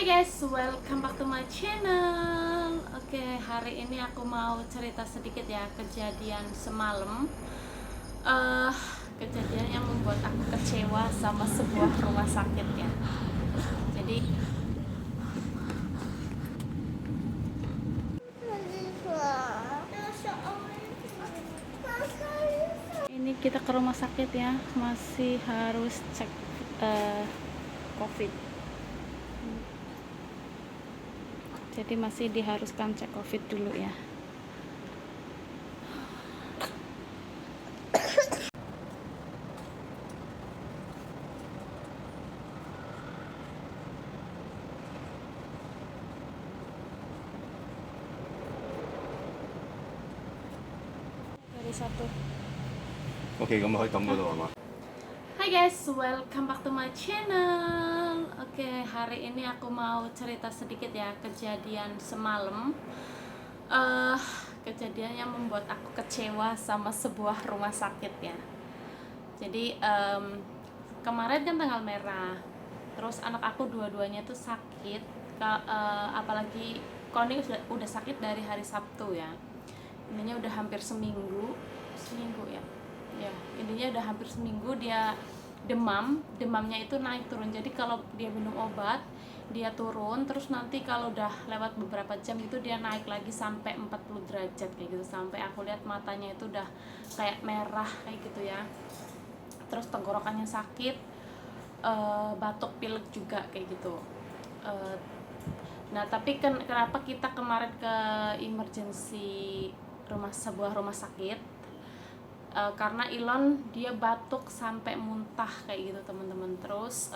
Hai guys, welcome back to my channel. Oke, hari ini aku mau cerita sedikit ya kejadian semalam. eh Kejadian yang membuat aku kecewa sama sebuah rumah sakit ya. Jadi ini kita ke rumah sakit ya, masih harus cek COVID. Jadi masih diharuskan cek COVID dulu ya. Dari satu. OK，咁可以抌嗰度係嘛？ Hai guys, welcome back to my channel. Oke, hari ini aku mau cerita sedikit ya kejadian semalam. Kejadian yang membuat aku kecewa sama sebuah rumah sakit ya. Jadi kemarin kan tanggal merah, terus anak aku dua-duanya tuh sakit. Apalagi Koni udah sakit dari hari Sabtu ya. Intinya udah hampir seminggu ya. Ya, intinya udah hampir seminggu dia demamnya itu naik turun. Jadi kalau dia minum obat dia turun, terus nanti kalau udah lewat beberapa jam itu dia naik lagi sampai 40 derajat kayak gitu, sampai aku lihat matanya itu udah kayak merah kayak gitu ya. Terus tenggorokannya sakit, batuk pilek juga kayak gitu. Nah tapi kenapa kita kemarin ke emergency sebuah rumah sakit, karena Ilon dia batuk sampai muntah kayak gitu teman-teman. Terus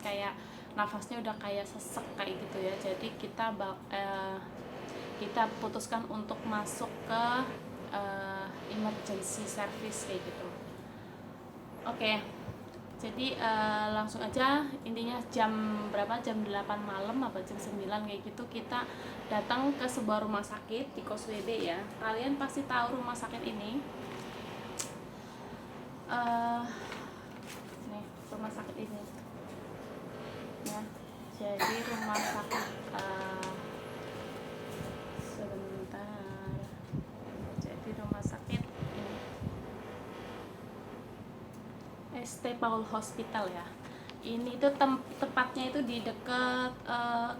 kayak nafasnya udah kayak sesek kayak gitu ya. Jadi kita putuskan untuk masuk ke emergency service kayak gitu. Oke. Jadi langsung aja, intinya jam berapa, jam 8 malam apa jam 9 kayak gitu kita datang ke sebuah rumah sakit di Koswede ya. Kalian pasti tahu rumah sakit ini. Nih rumah sakit ini ya. Jadi rumah sakit sebentar. Jadi rumah sakit ini ST Paul Hospital ya. Ini tuh tepatnya itu di dekat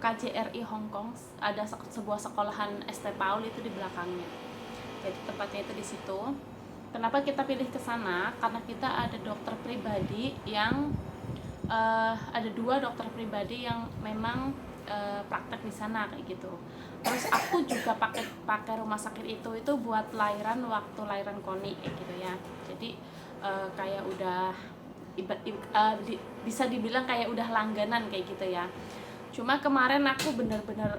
KJRI Hong Kong. Ada sebuah sekolahan ST Paul itu di belakangnya. Jadi tempatnya itu di situ. Kenapa kita pilih ke sana? Karena kita ada dokter pribadi yang ada dua dokter pribadi yang memang praktek di sana kayak gitu. Terus aku juga pakai rumah sakit itu buat waktu lahiran Koni kayak gitu ya. Jadi kayak udah bisa dibilang kayak udah langganan kayak gitu ya. Cuma kemarin aku bener-bener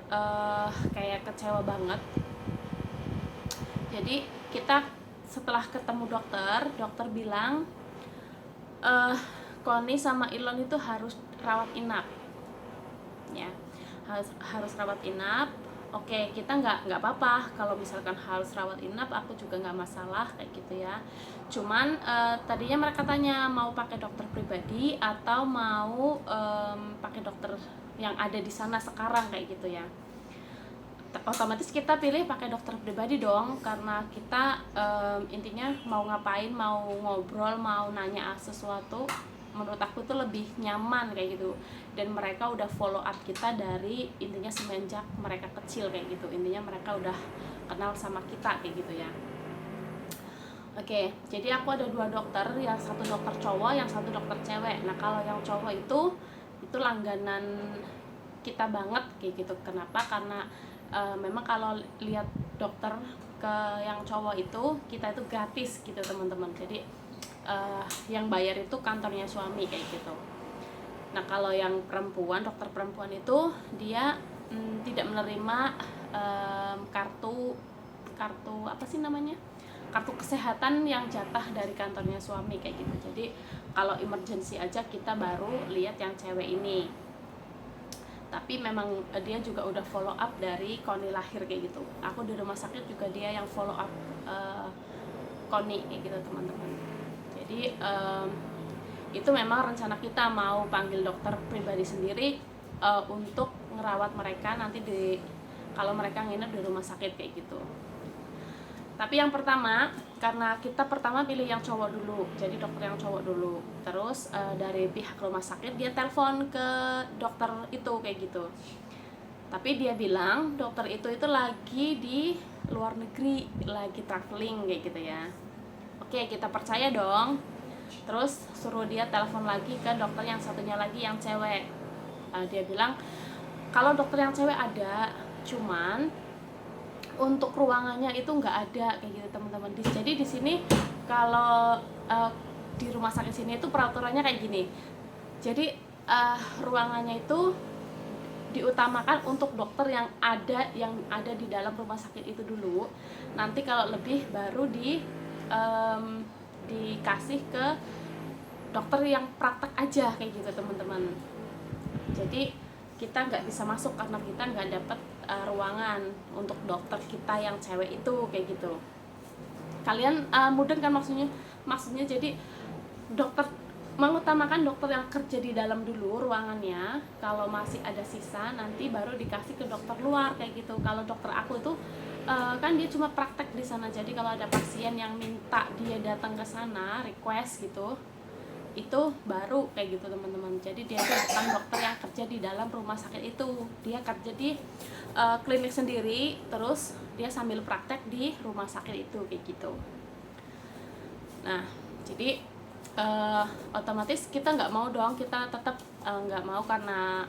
kayak kecewa banget. Jadi kita setelah ketemu dokter bilang Koni sama Ilon itu harus rawat inap ya, harus rawat inap. Oke, kita nggak apa-apa kalau misalkan harus rawat inap, aku juga nggak masalah kayak gitu ya. Cuman tadinya mereka tanya mau pakai dokter pribadi atau mau pakai dokter yang ada di sana sekarang kayak gitu ya. Otomatis kita pilih pakai dokter pribadi dong, karena kita intinya mau ngapain, mau ngobrol, mau nanya sesuatu, menurut aku tuh lebih nyaman kayak gitu. Dan mereka udah follow up kita dari intinya semenjak mereka kecil kayak gitu. Intinya mereka udah kenal sama kita kayak gitu ya. Oke, jadi aku ada dua dokter, yang satu dokter cowok, yang satu dokter cewek. Nah kalau yang cowok itu langganan kita banget kayak gitu. Kenapa? Karena memang kalau lihat dokter ke yang cowok itu, kita itu gratis gitu teman-teman. Jadi yang bayar itu kantornya suami kayak gitu. Nah kalau yang perempuan, dokter perempuan itu dia tidak menerima kartu apa sih namanya, kartu kesehatan yang jatah dari kantornya suami kayak gitu. Jadi kalau emergency aja kita baru lihat yang cewek ini. Tapi memang dia juga udah follow up dari Koni lahir kayak gitu. Aku di rumah sakit juga dia yang follow up Koni kayak gitu teman-teman. Jadi itu memang rencana kita mau panggil dokter pribadi sendiri untuk ngerawat mereka nanti kalau mereka nginep di rumah sakit kayak gitu. Tapi yang pertama, karena kita pertama pilih yang cowok dulu, jadi dokter yang cowok dulu. Terus dari pihak rumah sakit dia telepon ke dokter itu kayak gitu. Tapi dia bilang dokter itu lagi di luar negeri, lagi traveling kayak gitu ya. Oke, kita percaya dong. Terus suruh dia telepon lagi ke dokter yang satunya lagi yang cewek. Dia bilang kalau dokter yang cewek ada, cuman untuk ruangannya itu nggak ada kayak gitu teman-teman. Jadi di sini kalau di rumah sakit sini itu peraturannya kayak gini. Jadi ruangannya itu diutamakan untuk dokter yang ada di dalam rumah sakit itu dulu. Nanti kalau lebih baru dikasih ke dokter yang praktek aja kayak gitu teman-teman. Jadi kita nggak bisa masuk karena kita nggak dapat ruangan untuk dokter kita yang cewek itu kayak gitu. Kalian mudeng kan maksudnya jadi dokter mengutamakan dokter yang kerja di dalam dulu ruangannya. Kalau masih ada sisa nanti baru dikasih ke dokter luar kayak gitu. Kalau dokter aku itu kan dia cuma praktek di sana. Jadi kalau ada pasien yang minta dia datang ke sana request gitu, itu baru kayak gitu teman-teman. Jadi dia itu bukan dokter yang kerja di dalam rumah sakit itu, dia kerja di klinik sendiri, terus dia sambil praktek di rumah sakit itu kayak gitu. Nah jadi otomatis kita nggak mau dong, kita tetap nggak mau karena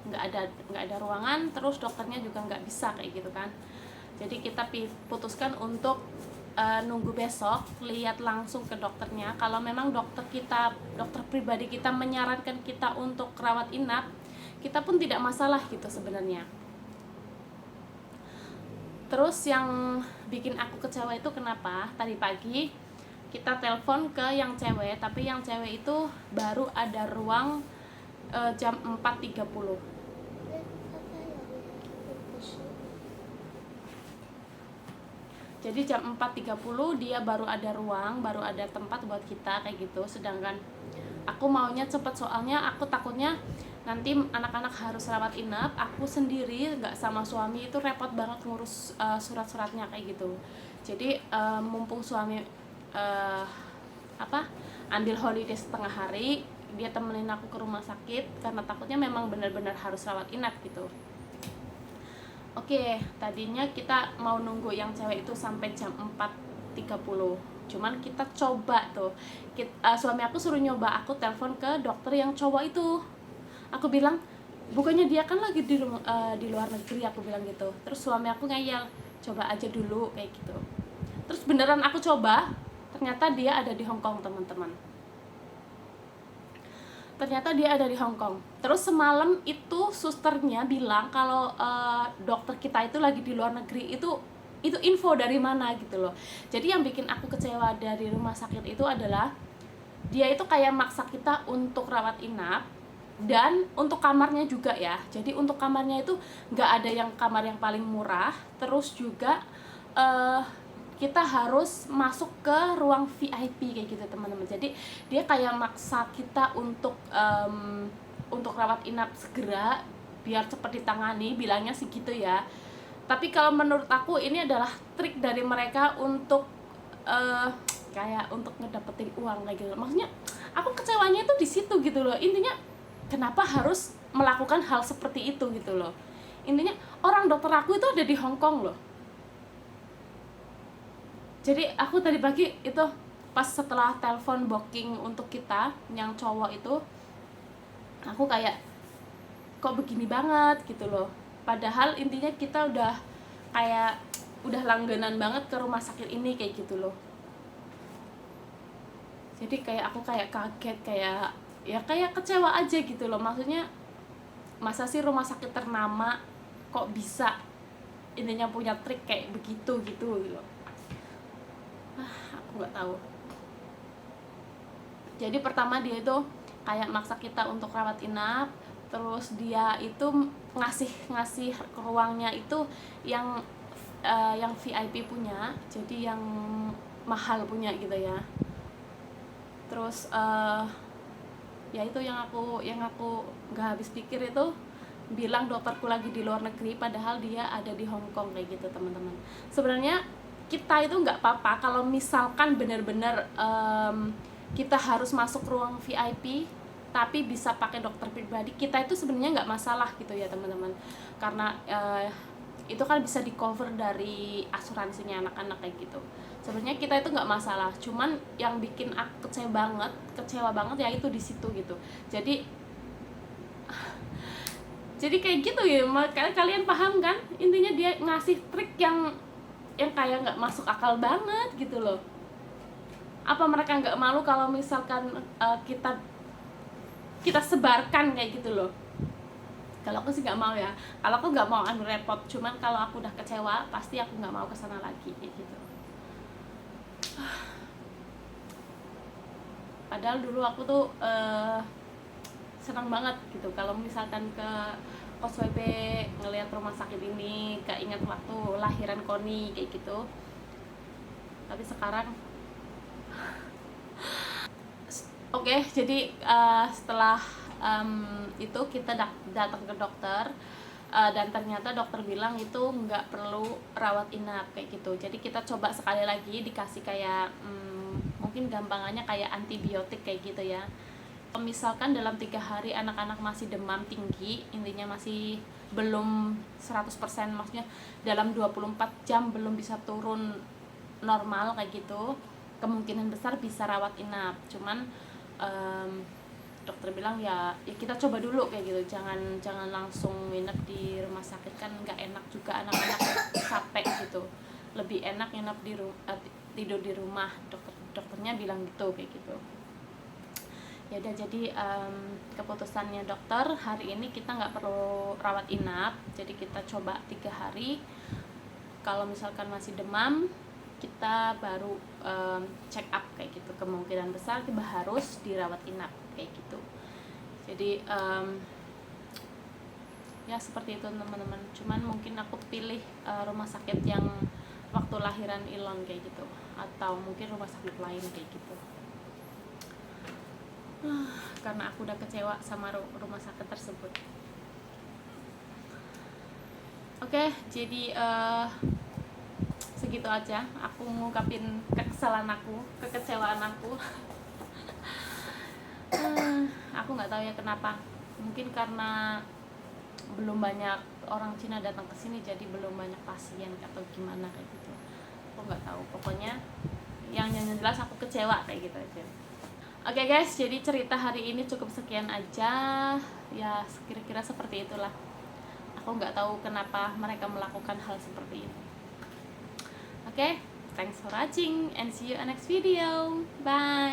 nggak ada ruangan, terus dokternya juga nggak bisa kayak gitu kan. Jadi kita putuskan untuk nunggu besok, lihat langsung ke dokternya. Kalau memang dokter pribadi kita menyarankan kita untuk rawat inap, kita pun tidak masalah gitu sebenarnya. Terus yang bikin aku kecewa itu kenapa? Tadi pagi kita telepon ke yang cewek, tapi yang cewek itu baru ada ruang jam 4.30. Jadi jam 4.30 dia baru ada ruang, baru ada tempat buat kita kayak gitu. Sedangkan aku maunya cepet, soalnya aku takutnya nanti anak-anak harus rawat inap, aku sendiri nggak sama suami itu repot banget ngurus surat-suratnya kayak gitu. Jadi mumpung suami ambil holiday setengah hari, dia temenin aku ke rumah sakit karena takutnya memang benar-benar harus rawat inap gitu. Oke, tadinya kita mau nunggu yang cewek itu sampai jam 4.30. Cuman kita coba tuh. Suami aku suruh nyoba, aku telepon ke dokter yang cowok itu. Aku bilang, bukannya dia kan lagi di luar negeri, aku bilang gitu. Terus suami aku ngeyel, coba aja dulu kayak gitu. Terus beneran aku coba, ternyata dia ada di Hong Kong teman-teman. Ternyata dia ada di Hong Kong. Terus semalam itu susternya bilang kalau dokter kita itu lagi di luar negeri. Itu info dari mana gitu loh. Jadi yang bikin aku kecewa dari rumah sakit itu adalah dia itu kayak maksa kita untuk rawat inap, dan untuk kamarnya juga ya. Jadi untuk kamarnya itu nggak ada yang kamar yang paling murah. Terus juga kita harus masuk ke ruang VIP kayak gitu teman-teman. Jadi dia kayak maksa kita untuk rawat inap segera biar cepat ditangani, bilangnya sih gitu ya. Tapi kalau menurut aku ini adalah trik dari mereka untuk kayak untuk ngedapetin uang kayak gitu. Maksudnya aku kecewanya itu di situ gitu loh. Intinya kenapa harus melakukan hal seperti itu gitu loh. Intinya orang dokter aku itu ada di Hong Kong loh. Jadi aku tadi pagi itu pas setelah telepon booking untuk kita yang cowok itu, aku kayak kok begini banget gitu loh. Padahal intinya kita udah langganan banget ke rumah sakit ini kayak gitu loh. Jadi kayak aku kayak kaget, kayak kecewa aja gitu loh. Maksudnya masa sih rumah sakit ternama kok bisa intinya punya trik kayak begitu gitu loh. Aku nggak tahu. Jadi pertama dia itu kayak maksa kita untuk rawat inap, terus dia itu ngasih ruangnya itu yang VIP punya, jadi yang mahal punya gitu ya. Terus ya itu yang aku nggak habis pikir itu, bilang dokterku lagi di luar negeri padahal dia ada di Hong Kong kayak gitu teman-teman. Sebenarnya kita itu nggak apa-apa kalau misalkan benar-benar kita harus masuk ruang VIP tapi bisa pakai dokter pribadi, kita itu sebenarnya nggak masalah gitu ya teman-teman, karena itu kan bisa di cover dari asuransinya anak-anak kayak gitu. Sebenarnya kita itu nggak masalah, cuman yang bikin aku kecewa banget ya itu di situ gitu. Jadi kayak gitu ya, kalian paham kan, intinya dia ngasih trik yang kayak nggak masuk akal banget gitu loh. Apa mereka nggak malu kalau misalkan kita sebarkan kayak gitu loh. Kalau aku sih nggak mau ya, kalau aku nggak mau anu repot, cuman kalau aku udah kecewa pasti aku nggak mau kesana lagi kayak gitu. Padahal dulu aku tuh senang banget gitu kalau misalkan ke Kos WP ngelihat rumah sakit ini, keinget waktu lahiran Koni kayak gitu. Tapi sekarang oke, jadi setelah itu kita datang ke dokter, dan ternyata dokter bilang itu nggak perlu rawat inap kayak gitu. Jadi kita coba sekali lagi dikasih kayak mungkin gampangannya kayak antibiotik kayak gitu ya. Misalkan dalam 3 hari anak-anak masih demam tinggi, intinya masih belum 100%, maksudnya dalam 24 jam belum bisa turun normal kayak gitu, kemungkinan besar bisa rawat inap. Cuman dokter bilang ya kita coba dulu kayak gitu, jangan langsung nginep di rumah sakit, kan nggak enak juga anak-anak capek gitu, lebih enak nginep tidur di rumah, dokternya bilang gitu kayak gitu. Ya udah, jadi keputusannya dokter hari ini kita nggak perlu rawat inap, jadi kita coba 3 hari. Kalau misalkan masih demam kita baru check up kayak gitu, kemungkinan besar kita harus dirawat inap kayak gitu. Jadi ya seperti itu teman-teman, cuman mungkin aku pilih rumah sakit yang waktu lahiran Ilon kayak gitu, atau mungkin rumah sakit lain kayak gitu. Karena aku udah kecewa sama rumah sakit tersebut. Oke, jadi segitu aja aku ngungkapin kekesalan aku, kekecewaan aku. Aku nggak tahu ya kenapa, mungkin karena belum banyak orang Cina datang ke sini jadi belum banyak pasien atau gimana kayak gitu, aku nggak tahu. Pokoknya yang jelas aku kecewa kayak gitu aja. Oke guys, jadi cerita hari ini cukup sekian aja ya, kira-kira seperti itulah. Aku nggak tahu kenapa mereka melakukan hal seperti ini. Oke, thanks for watching and see you in next video. Bye.